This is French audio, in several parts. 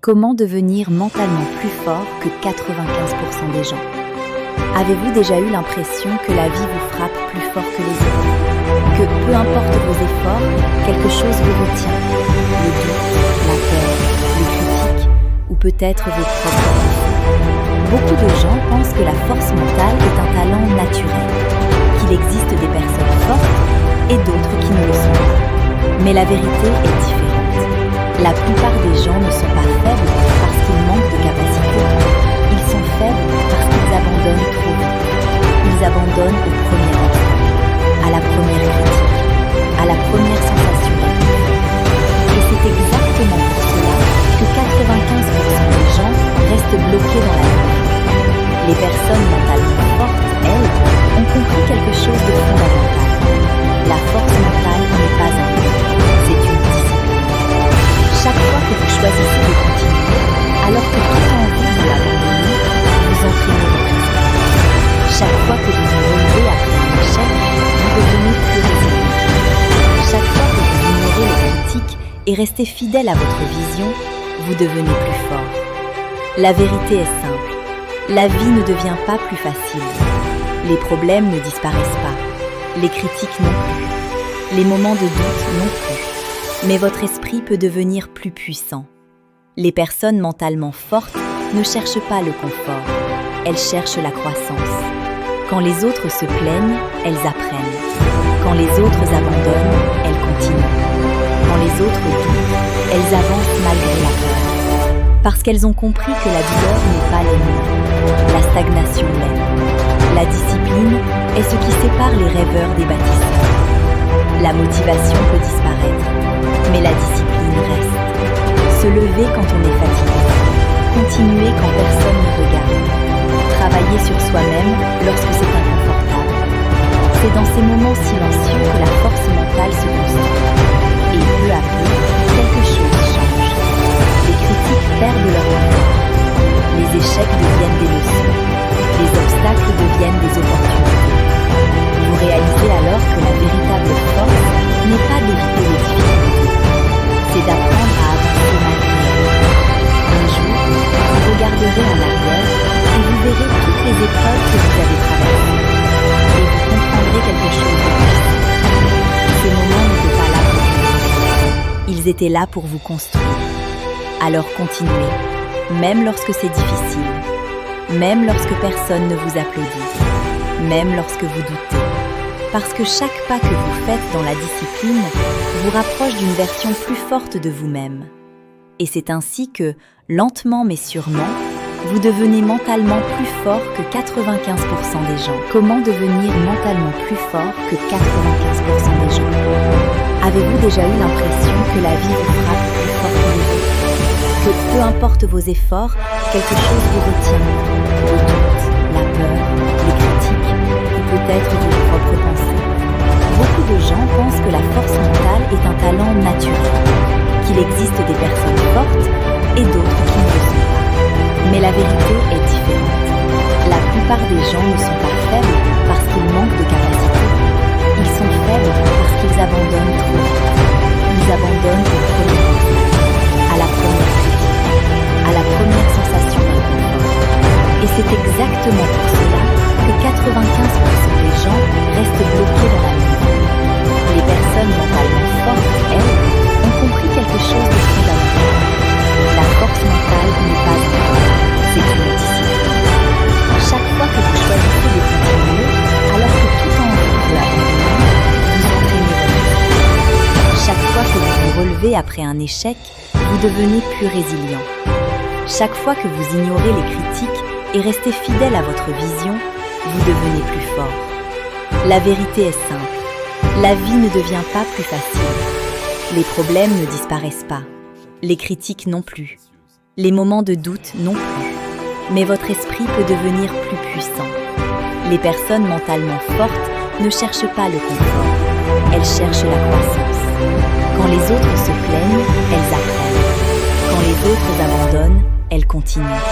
Comment devenir mentalement plus fort que 95% des gens? Avez-vous déjà eu l'impression que la vie vous frappe plus fort que les autres? Que peu importe vos efforts, quelque chose vous retient? Le doute, la peur, les critiques ou peut-être vos propres pensées. Beaucoup de gens pensent que la force mentale est un talent naturel, qu'il existe des personnes fortes et d'autres qui ne le sont pas. Mais la vérité est différente. La plupart des gens ne sont pas faibles parce qu'ils manquent de capacité. Ils sont faibles parce qu'ils abandonnent trop vite. Ils abandonnent au premier obstacle, à la première critique, à la première sensation d'inconfort. Et c'est exactement pour cela que 95% des gens restent bloqués dans la vie. Les personnes mentalement fortes, elles, ont compris quelque chose de fondamental. La force mentale n'est pas un mythe, c'est une discipline. Chaque fois que vous choisissez de continuer, alors que tout a envie de l'abandonner, vous entraînez votre esprit. Chaque fois que vous vous relevez après un échec, vous devenez plus résilient. Chaque fois que vous ignorez les critiques et restez fidèle à votre vision, vous devenez plus fort. La vérité est simple. La vie ne devient pas plus facile. Les problèmes ne disparaissent pas. Les critiques non plus. Les moments de doute non plus. Mais votre esprit peut devenir plus puissant. Les personnes mentalement fortes ne cherchent pas le confort. Elles cherchent la croissance. Quand les autres se plaignent, elles apprennent. Quand les autres abandonnent, elles continuent. Quand les autres doutent, elles avancent malgré la peur. Parce qu'elles ont compris que la douleur n'est pas l'ennemi. La stagnation l'est. La discipline est ce qui sépare les rêveurs des bâtisseurs. La motivation peut disparaître, mais la discipline reste. Se lever quand on est fatigué. Continuer quand personne ne regarde. Travailler sur soi-même lorsque c'est inconfortable. C'est dans ces moments silencieux que la force mentale se construit. Et peu à peu, quelque chose change. Les critiques perdent leur pouvoir. Les échecs deviennent des leçons. Les obstacles deviennent des opportunités. Vous réalisez alors que la véritable force n'est pas d'éviter les difficultés. C'est d'apprendre à avancer malgré elles. Un jour, vous regarderez en arrière et vous verrez toutes les épreuves que vous avez traversées. Et vous comprendrez quelque chose de puissant. Ces moments n'étaient pas là pour vous. Ils étaient là pour vous construire. Alors continuez, même lorsque c'est difficile, même lorsque personne ne vous applaudit, même lorsque vous doutez. Parce que chaque pas que vous faites dans la discipline vous rapproche d'une version plus forte de vous-même. Et c'est ainsi que, lentement mais sûrement, vous devenez mentalement plus fort que 95% des gens. Comment devenir mentalement plus fort que 95% des gens? Avez-vous déjà eu l'impression que la vie vous frappe plus fort que les autres? Que peu importe vos efforts, quelque chose vous retient? Le doute, la peur, les critiques, ou peut-être vos propres pensées. Beaucoup de gens pensent que la force mentale est un talent naturel, qu'il existe des personnes fortes et d'autres qui ne le sont pas. Mais la vérité est différente. La plupart des gens ne sont pas faibles parce qu'ils manquent de capacité. Ils sont faibles parce qu'ils abandonnent trop vite. Ils abandonnent au premier obstacle, à la première critique, à la première sensation d'inconfort. Et c'est exactement pour cela que 95% des gens restent bloqués dans la vie. Les personnes mentalement fortes, elles, ont compris quelque chose de fondamental. La force mentale n'est pas une chose, c'est une discipline. Chaque fois que vous choisissez de continuer, alors que tout en vous veut abandonner, vous entraînez votre esprit. Chaque fois que vous vous relevez après un échec, vous devenez plus résilient. Chaque fois que vous ignorez les critiques et restez fidèle à votre vision, vous devenez plus fort. La vérité est simple. La vie ne devient pas plus facile. Les problèmes ne disparaissent pas. Les critiques non plus. Les moments de doute non plus. Mais votre esprit peut devenir plus puissant. Les personnes mentalement fortes ne cherchent pas le confort. Elles cherchent la croissance. Quand les autres se plaignent, elles apprennent. Quand les autres abandonnent, elles continuent.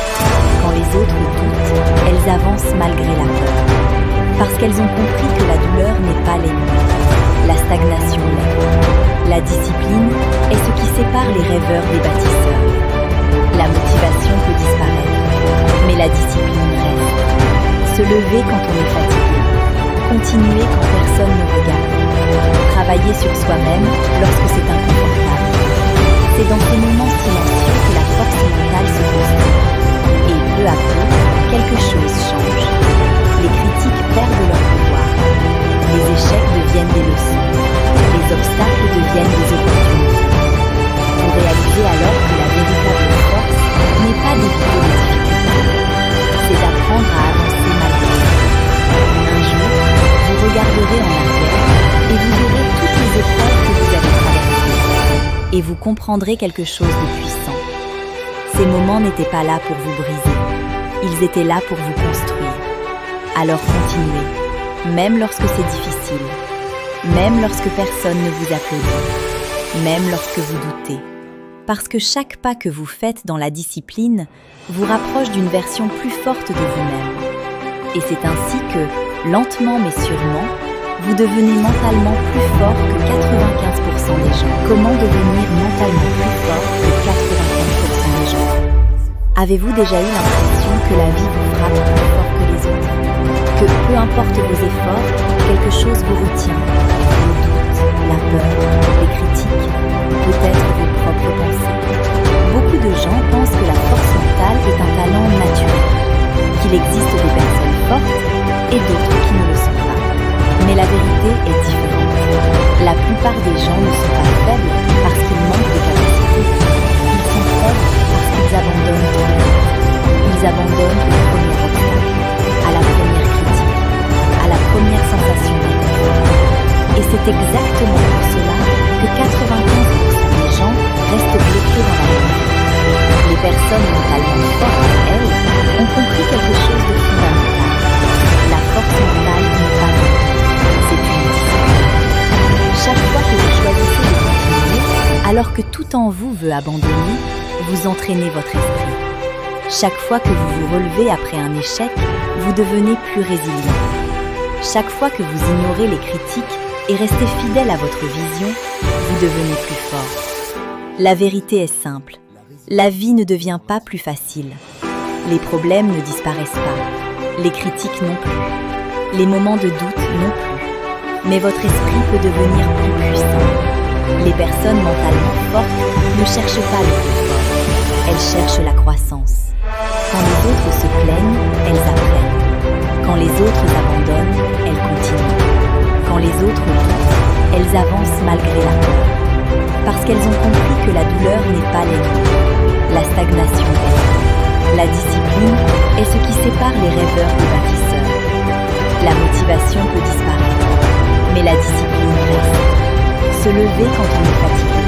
Quand les autres doutent, elles avancent malgré la peur. Parce qu'elles ont compris que la douleur n'est pas l'ennemi. La stagnation l'est. La discipline est ce qui sépare les rêveurs des bâtisseurs. La Se lever quand on est fatigué. Continuer quand personne ne regarde. Travailler sur soi-même lorsque c'est inconfortable. C'est dans ces moments silencieux que la force mentale se construit. Et peu à peu, quelque chose change. Les critiques perdent leur pouvoir. Les échecs deviennent des leçons. Les obstacles deviennent des opportunités. Vous réalisez alors que la véritable force n'est pas d'éviter les difficultés. C'est d'apprendre à avancer malgré elles. Un jour, vous regarderez en arrière et vous verrez toutes les épreuves que vous avez traversées. Et vous comprendrez quelque chose de puissant. Ces moments n'étaient pas là pour vous briser. Ils étaient là pour vous construire. Alors continuez, même lorsque c'est difficile, même lorsque personne ne vous applaudit, même lorsque vous doutez. Parce que chaque pas que vous faites dans la discipline vous rapproche d'une version plus forte de vous-même. Et c'est ainsi que, lentement mais sûrement, vous devenez mentalement plus fort que 95% des gens. Comment devenir mentalement plus fort que 95% des gens? Avez-vous déjà eu l'impression que la vie vous frappe plus fort que les autres? Que peu importe vos efforts, quelque chose vous retient? Le doute, la peur, les critiques, peut-être vos propres pensées. Beaucoup de gens pensent que la force mentale est un talent naturel, qu'il existe des personnes fortes et d'autres qui ne le sont pas. Mais la vérité est différente. La plupart des gens ne sont pas faibles parce qu'ils manquent de capacité. Ils sont faibles parce qu'ils abandonnent trop vite. Ils abandonnent au premier obstacle, à la première critique, à la première sensation d'inconfort. Et c'est exactement pour cela que 95% des gens restent bloqués dans la vie. Les personnes mentalement fortes, elles, ont compris quelque chose de fondamental. La force mentale n'est pas vraie. C'est une discipline. Chaque fois que vous choisissez de continuer, alors que tout en vous veut abandonner, vous entraînez votre esprit. Chaque fois que vous vous relevez après un échec, vous devenez plus résilient. Chaque fois que vous ignorez les critiques et restez fidèle à votre vision, vous devenez plus fort. La vérité est simple. La vie ne devient pas plus facile. Les problèmes ne disparaissent pas. Les critiques non plus. Les moments de doute non plus. Mais votre esprit peut devenir plus puissant. Les personnes mentalement fortes ne cherchent pas le plus fort. Elles cherchent la croissance. Quand les autres se plaignent, elles apprennent. Quand les autres abandonnent, elles continuent. Quand les autres doutent, elles avancent malgré la peur. Parce qu'elles ont compris que la douleur n'est pas l'ennemi. La stagnation est. La discipline est ce qui sépare les rêveurs des bâtisseurs. La motivation peut disparaître, mais la discipline reste. Se lever quand on est fatigué.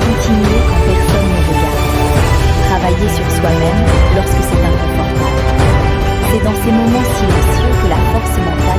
Continuer quand personne ne regarde. Travailler sur soi-même lorsque c'est inconfortable. C'est dans ces moments silencieux que la force mentale